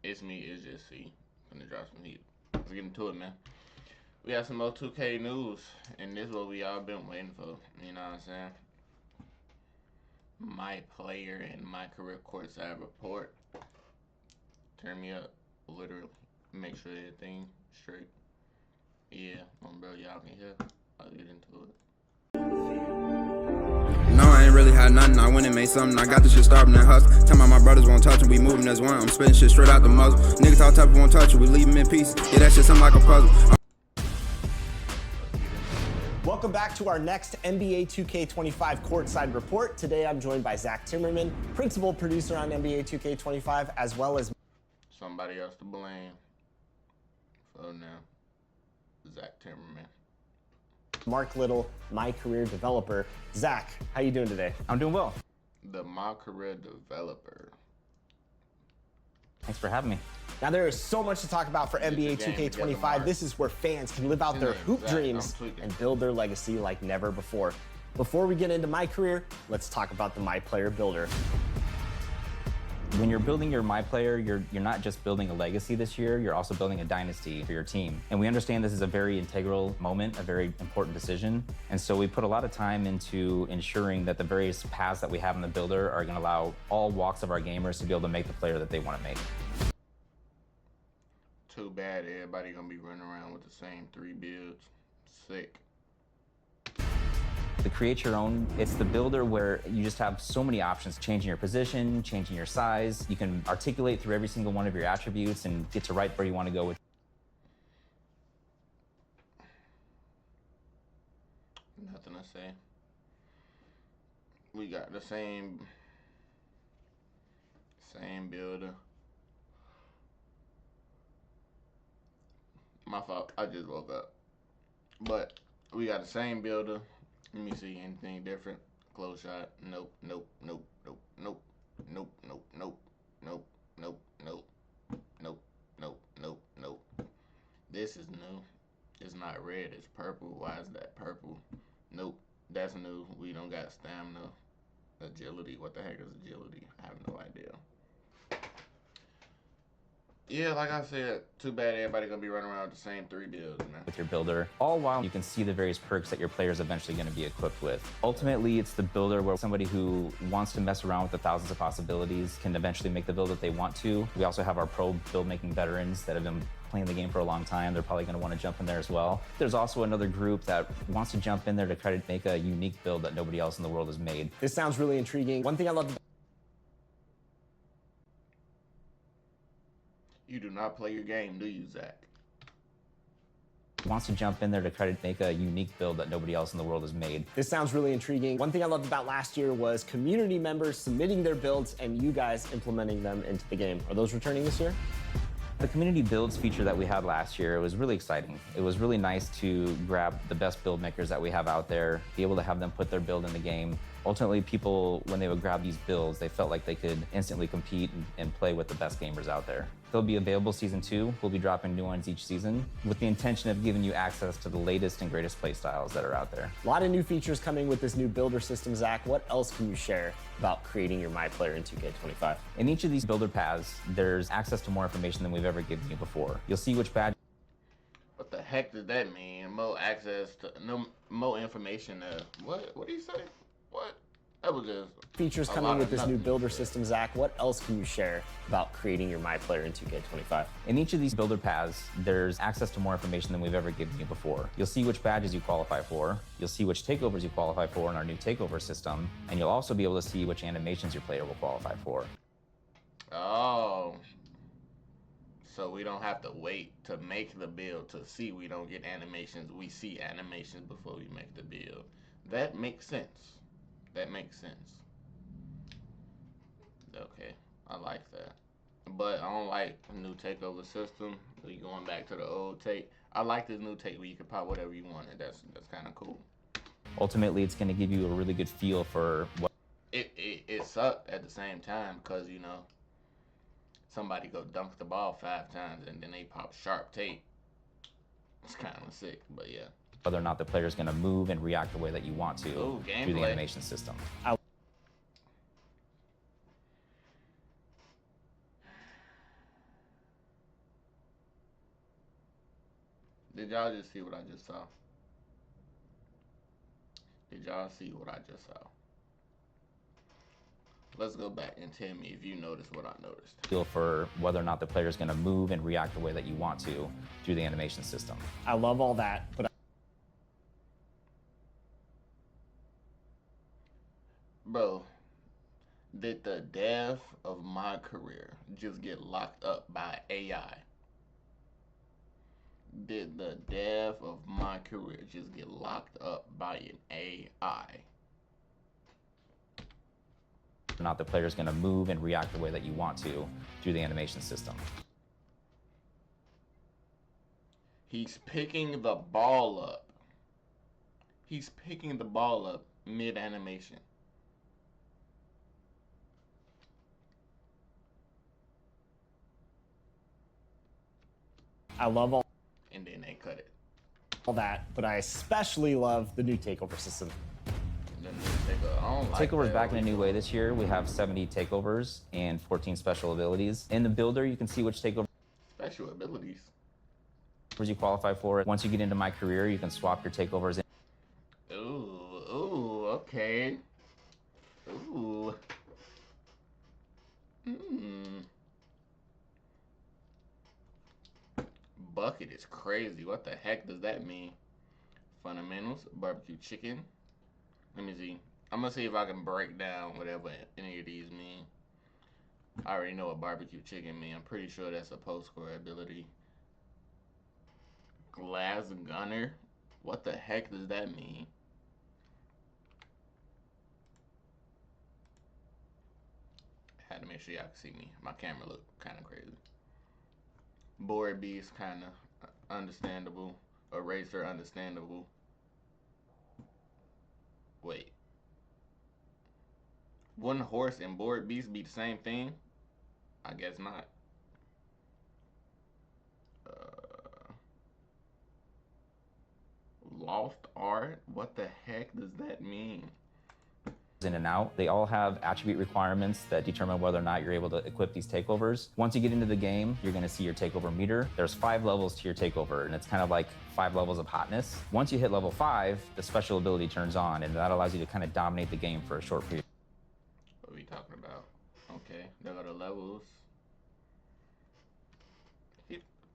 It's me, it's just C. Gonna drop some heat. Let's get into it, man. We got some more 2K news, and this is what we all been waiting for. You know what I'm saying? My player and my career courtside report. Turn me up, literally. Make sure everything straight. Yeah, bro, y'all can hear. I'll get into it. No, I ain't really had nothing. I went and made something. I got this shit starving and hustle. Tell my brothers won't touch it. We moving as one. I'm spitting shit straight out the muzzle. Niggas talk tough, won't touch it. We leave them in peace. Yeah, that shit something like a puzzle. Welcome back to our next NBA 2K25 courtside report. Today I'm joined by Zach Timmerman, principal producer on NBA 2K25, as well as somebody else to blame. So now, Zach Timmerman. Mark Little, my career developer. Zach, how you doing today? I'm doing well. The my career developer. Thanks for having me. Now there is so much to talk about for NBA 2K25. This is where fans can live out their hoop dreams and build their legacy like never before. Before we get into my career, let's talk about the My Player Builder. When you're building your My Player, you're not just building a legacy this year, you're also building a dynasty for your team. And we understand this is a very integral moment, a very important decision. And so we put a lot of time into ensuring that the various paths that we have in the builder are gonna allow all walks of our gamers to be able to make the player that they wanna make. Too bad everybody gonna be running around with the same 3 builds. Sick. To create your own, it's the builder where you just have so many options, changing your position, changing your size. You can articulate through every single one of your attributes and get to right where you want to go with. Nothing to say. We got the same builder. My fault, I just woke up. But we got the same builder. Let me see anything different. Close shot. Nope, nope, nope, nope, nope, nope, nope, nope, nope, nope, nope, nope, nope, nope, nope. This is new. It's not red, it's purple. Why is that purple? Nope, that's new. We don't got stamina. Agility. What the heck is agility? I have no idea. Yeah, like I said, too bad everybody gonna be running around with the same 3 builds, man. With your builder, all while you can see the various perks that your player is eventually going to be equipped with. Ultimately, it's the builder where somebody who wants to mess around with the thousands of possibilities can eventually make the build that they want to. We also have our pro build making veterans that have been playing the game for a long time. They're probably going to want to jump in there as well. There's also another group that wants to jump in there to try to make a unique build that nobody else in the world has made. This sounds really intriguing. One thing I love. You do not play your game, do you, Zach? Wants to jump in there to try to make a unique build that nobody else in the world has made. This sounds really intriguing. One thing I loved about last year was community members submitting their builds and you guys implementing them into the game. Are those returning this year? The community builds feature that we had last year, it was really exciting. It was really nice to grab the best build makers that we have out there, be able to have them put their build in the game. Ultimately, people, when they would grab these builds, they felt like they could instantly compete and play with the best gamers out there. They'll be available season 2. We'll be dropping new ones each season with the intention of giving you access to the latest and greatest play styles that are out there. A lot of new features coming with this new builder system, Zach. What else can you share about creating your My Player in 2K25? In each of these builder paths, there's access to more information than we've ever given you before. You'll see which badge. What the heck does that mean? More access to, no, more information. What do you say? What? That was just features coming with this new builder system, Zach. What else can you share about creating your My Player in 2K25? In each of these builder paths, there's access to more information than we've ever given you before. You'll see which badges you qualify for. You'll see which takeovers you qualify for in our new takeover system. And you'll also be able to see which animations your player will qualify for. Oh. So we don't have to wait to make the build to see we don't get animations. We see animations before we make the build. That makes sense. That makes sense. Okay, I like that. But I don't like the new takeover system. We going back to the old take. I like this new take where you can pop whatever you want, and that's kind of cool. Ultimately, it's going to give you a really good feel for what it sucked at the same time because, you know, somebody go dunk the ball 5 times and then they pop sharp tape. It's kind of sick, but yeah. Whether or not the player is going to move and react the way that you want to through the animation system. Did y'all just see what I just saw? Did y'all see what I just saw? Let's go back and tell me if you noticed what I noticed. Feel for whether or not the player is going to move and react the way that you want to through the animation system. I love all that, but Bro, did the death of my career just get locked up by AI? Did the death of my career just get locked up by an AI? Not the player is going to move and react the way that you want to through the animation system. He's picking the ball up. He's picking the ball up mid-animation. I love all And then they cut it. that, but I especially love the new takeover system. Then they take I don't like Takeover's that. back in a new way this year. We have 70 takeovers and 14 special abilities. In the builder, you can see which takeovers Special abilities. you qualify for. Once you get into my career, you can swap your takeovers in. Ooh, okay. Ooh. Bucket is crazy. What the heck does that mean? Fundamentals, barbecue chicken. Let me see. I'm gonna see if I can break down whatever any of these mean. I already know what barbecue chicken mean. I'm pretty sure that's a post-score ability. Glass gunner. What the heck does that mean? Had to make sure y'all can see me. My camera look kind of crazy. Board beast, kind of understandable. Eraser, understandable. Wait. Wouldn't horse and board beast be the same thing? I guess not. Lost art? What the heck does that mean? In and out. They all have attribute requirements that determine whether or not you're able to equip these takeovers. Once you get into the game, you're going to see your takeover meter. There's 5 levels to your takeover, and it's kind of like 5 levels of hotness. Once you hit level 5, the special ability turns on, and that allows you to kind of dominate the game for a short period. What are we talking about? Okay, there are the levels.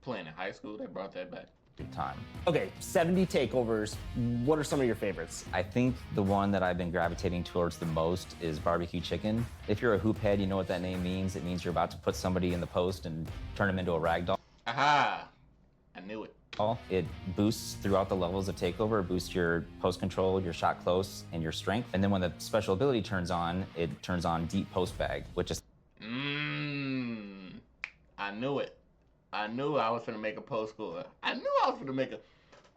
Playing in high school, they brought that back. Time. Okay, 70 takeovers. What are some of your favorites? I think the one that I've been gravitating towards the most is barbecue chicken. If you're a hoop head, you know what that name means. It means you're about to put somebody in the post and turn them into a rag doll. Aha! I knew it. It boosts throughout the levels of takeover. It boosts your post control, your shot close, and your strength. And then when the special ability turns on, it turns on deep post bag, which is I knew it. I knew I was gonna make a post score. I knew I was gonna make a.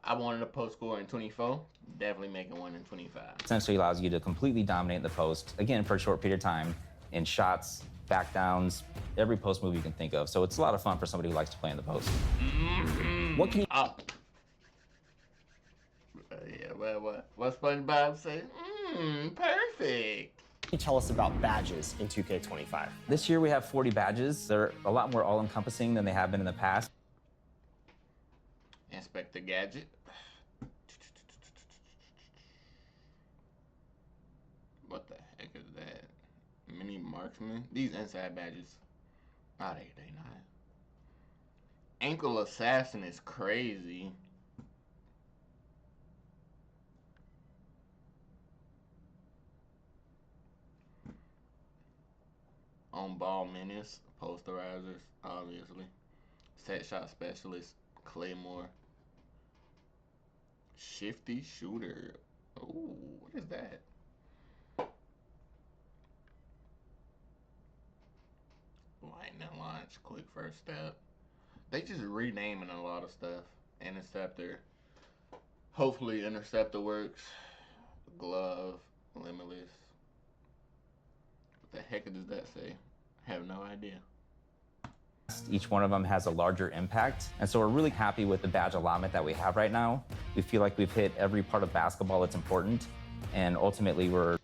I wanted a post score in 24. Definitely making one in 25. essentially allows you to completely dominate the post, again, for a short period of time, in shots, back downs, every post move you can think of. So it's a lot of fun for somebody who likes to play in the post. What can you Yeah, what SpongeBob say? Perfect. tell us about badges in 2K25? This year we have 40 badges. They're a lot more all-encompassing than they have been in the past. Inspector Gadget. What the heck is that? Mini marksman? These inside badges. Oh, they not. Ankle assassin is crazy. On ball menace, posterizers, obviously. Set shot specialist, Claymore. Shifty shooter. Ooh, what is that? Lightning launch, quick first step. They just renaming a lot of stuff. Interceptor. Hopefully Interceptor works. Glove, limitless. What the heck does that say? I have no idea. Each one of them has a larger impact. And so we're really happy with the badge allotment that we have right now. We feel like we've hit every part of basketball that's important. And ultimately, we're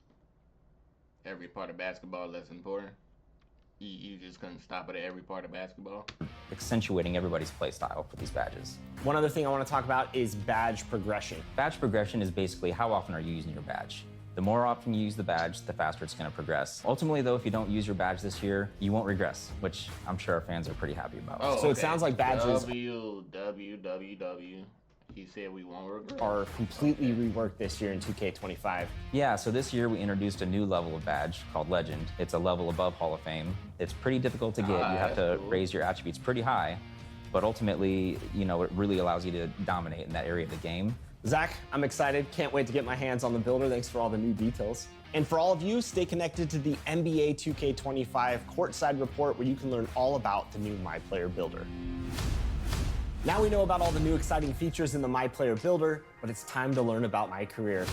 Every part of basketball that's important. You just couldn't stop it at every part of basketball. Accentuating everybody's play style for these badges. One other thing I want to talk about is badge progression. Badge progression is basically how often are you using your badge. The more often you use the badge, the faster it's going to progress. Ultimately, though, if you don't use your badge this year, you won't regress, which I'm sure our fans are pretty happy about. Oh, so it sounds like badges WWW. He said we won't regress. are completely reworked this year in 2K25. Yeah, so this year we introduced a new level of badge called Legend. It's a level above Hall of Fame. It's pretty difficult to get. You have to raise your attributes pretty high, but ultimately, you know, it really allows you to dominate in that area of the game. Zach, I'm excited. Can't wait to get my hands on the builder. Thanks for all the new details. And for all of you, stay connected to the NBA 2K25 Courtside Report, where you can learn all about the new My Player Builder. Now we know about all the new exciting features in the My Player Builder, but it's time to learn about My Career.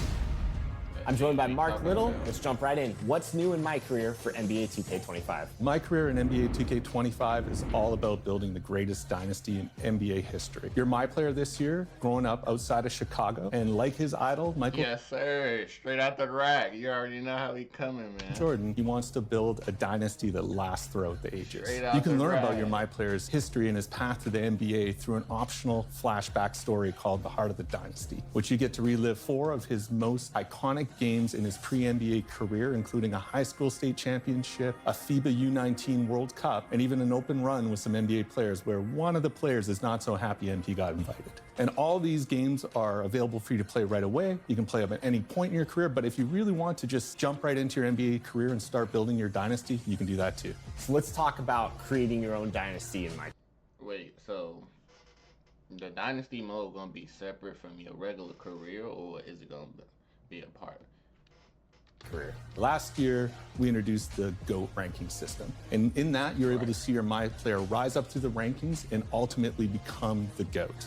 I'm joined by Mark Little. Let's jump right in. What's new in My Career for NBA 2K25? My career in NBA 2K25 is all about building the greatest dynasty in NBA history. You're my player this year, growing up outside of Chicago, and like his idol, Michael Yes, sir. Straight out the rack. You already know how he coming, man. Jordan, he wants to build a dynasty that lasts throughout the ages. Straight out You can the learn about rack. your my player's history and his path to the NBA through an optional flashback story called The Heart of the Dynasty, which you get to relive 4 of his most iconic games in his pre-NBA career, including a high school state championship, a FIBA U19 World Cup, and even an open run with some NBA players where one of the players is not so happy MP got invited. And all these games are available for you to play right away. You can play them at any point in your career, but if you really want to just jump right into your NBA career and start building your dynasty, you can do that too. So let's talk about creating your own dynasty in My. Wait, so the dynasty mode gonna be separate from your regular career, or is it gonna be a part? Career. Last year, we introduced the GOAT ranking system. And in that, you're able to see your My Player rise up through the rankings and ultimately become the GOAT.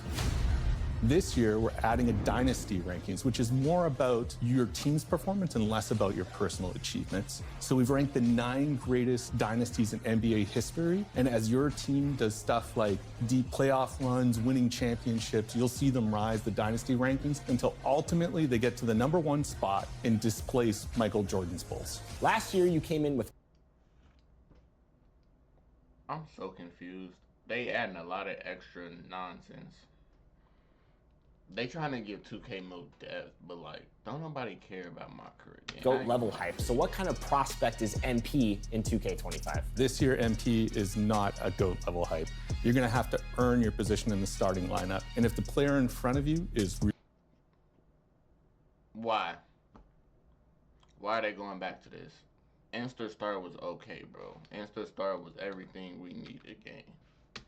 This year, we're adding a dynasty rankings, which is more about your team's performance and less about your personal achievements. So we've ranked the 9 greatest dynasties in NBA history. And as your team does stuff like deep playoff runs, winning championships, you'll see them rise the dynasty rankings until ultimately they get to the #1 spot and displace Michael Jordan's Bulls. Last year, you came in with I'm so confused. They adding a lot of extra nonsense. They trying to give 2K more depth, but like, don't nobody care about my career game. GOAT level hype. So what kind of prospect is MP in 2K25? This year, MP is not a GOAT level hype. You're going to have to earn your position in the starting lineup. And if the player in front of you is Why? Why are they going back to this? Instant Start was okay, bro. Instant Start was everything we needed game.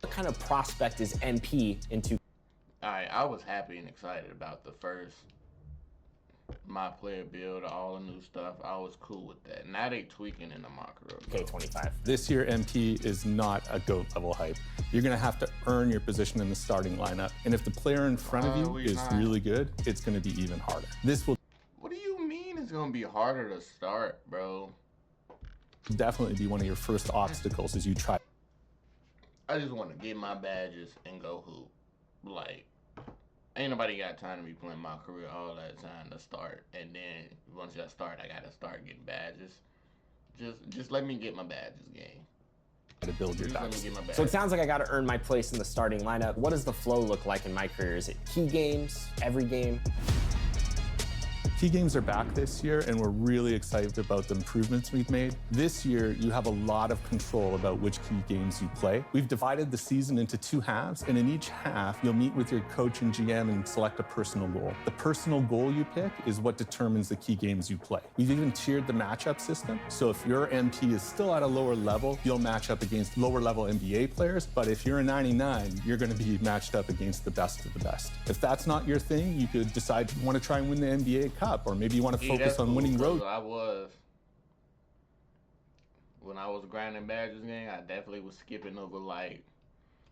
What kind of prospect is MP in 2K25? Alright, I was happy and excited about the first My Player build, all the new stuff. I was cool with that. Now they tweaking in the mocker up. 2K25. This year, MP is not a GOAT level hype. You're going to have to earn your position in the starting lineup. And if the player in front of you is really good, it's going to be even harder. This will What do you mean it's gonna be harder to start, bro? definitely be one of your first obstacles as you try. I just want to get my badges and go hoop. Like, ain't nobody got time to be playing my career all that time to start. And then once I start, I gotta start getting badges. Just let me get my badges, game. To build your Just let me dynasty. get my badges. So it sounds like I got to earn my place in the starting lineup. What does the flow look like in My Career? Is it key games, every game? Key games are back this year, and we're really excited about the improvements we've made. This year, you have a lot of control about which key games you play. We've divided the season into 2 halves, and in each half, you'll meet with your coach and GM and select a personal goal. The personal goal you pick is what determines the key games you play. We've even tiered the matchup system, so if your MP is still at a lower level, you'll match up against lower level NBA players, but if you're a 99, you're gonna be matched up against the best of the best. If that's not your thing, you could decide you wanna try and win the NBA Cup, or maybe you wanna focus that's on cool, winning road. When I was grinding badges game, I definitely was skipping over, like,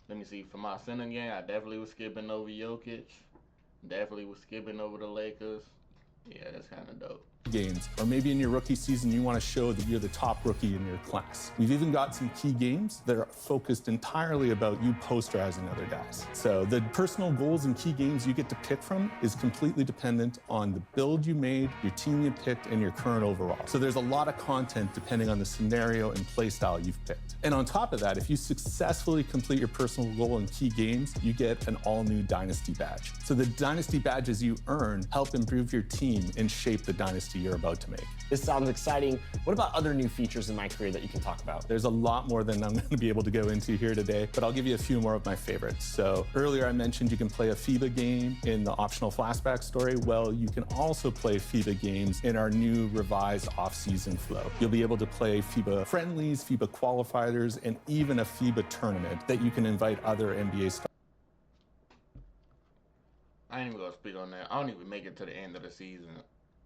let me see, for my center game, I definitely was skipping over Jokic. Definitely was skipping over the Lakers. Yeah, that's kind of dope. games, or maybe in your rookie season you want to show that you're the top rookie in your class. We've even got some key games that are focused entirely about you posterizing other guys. So the personal goals and key games you get to pick from is completely dependent on the build you made, your team you picked, and your current overall. So there's a lot of content depending on the scenario and play style you've picked. And on top of that, if you successfully complete your personal goal in key games, you get an all-new Dynasty badge. So the Dynasty badges you earn help improve your team and shape the Dynasty you're about to make. This sounds exciting. What about other new features in My Career that you can talk about? There's a lot more than I'm going to be able to go into here today, but I'll give you a few more of my favorites. So earlier I mentioned you can play a FIBA game in the optional flashback story. Well, you can also play FIBA games in our new revised off-season flow. You'll be able to play FIBA friendlies, FIBA qualifiers, and even a FIBA tournament that you can invite other NBA stars. I ain't even gonna speak on that. I don't even make it to the end of the season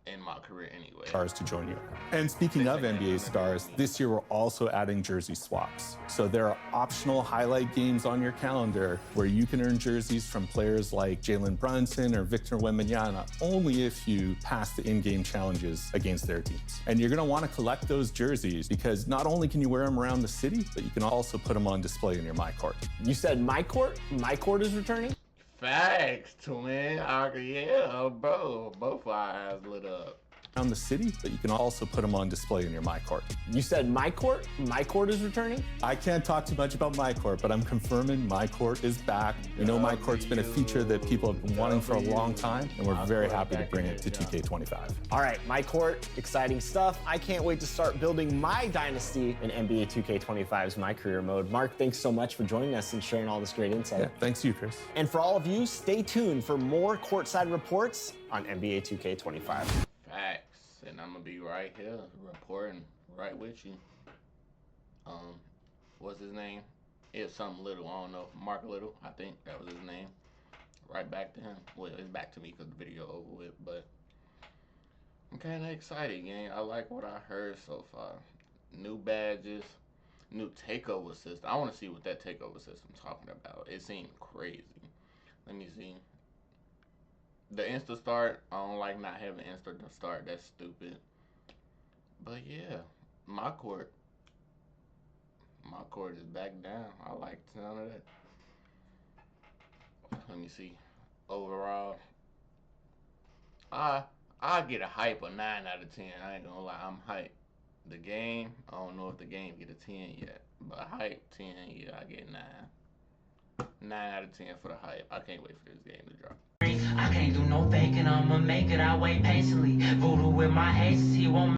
in My Career anyway. Stars to join you. And speaking of NBA stars, this year we're also adding jersey swaps. So there are optional highlight games on your calendar where you can earn jerseys from players like Jalen Brunson or Victor Wembanyama only if you pass the in-game challenges against their teams. And you're gonna wanna collect those jerseys because not only can you wear them around the city, but you can also put them on display in your My Court. You said My Court? My Court is returning? Facts, twin. Yeah, bro. Both our eyes lit up. Around the city, but you can also put them on display in your My Court. You said My Court? My Court is returning? I can't talk too much about My Court, but I'm confirming My Court is back. You know My Court's been a feature that people have been wanting for a long time, and we're very happy to bring it to 2K25. All right, My Court, exciting stuff. I can't wait to start building my dynasty in NBA 2K25's My Career mode. Mark, thanks so much for joining us and sharing all this great insight. Yeah, thanks to you, Chris. And for all of you, stay tuned for more courtside reports on NBA 2K25. Facts, and I'm gonna be right here reporting right with you. What's his name? It's something Little. I don't know. Mark Little, I think that was his name. Right back to him. Well, it's back to me because the video over with, but I'm kind of excited, gang. I like what I heard so far. New badges, new takeover system. I want to see what that takeover system's talking about. It seemed crazy. Let me see. The Insta start, I don't like not having Insta start. That's stupid. But yeah, My Court is back down. I like the sound of that. Let me see. Overall, I get a hype of 9 out of 10. I ain't gonna lie, I'm hype. The game, I don't know if the game get a 10 yet, but hype 10, yeah, I get 9. 9 out of 10 for the hype. I can't wait for this game to drop. I can't do no faking, I'ma make it, I wait patiently. Voodoo with my aces, he won't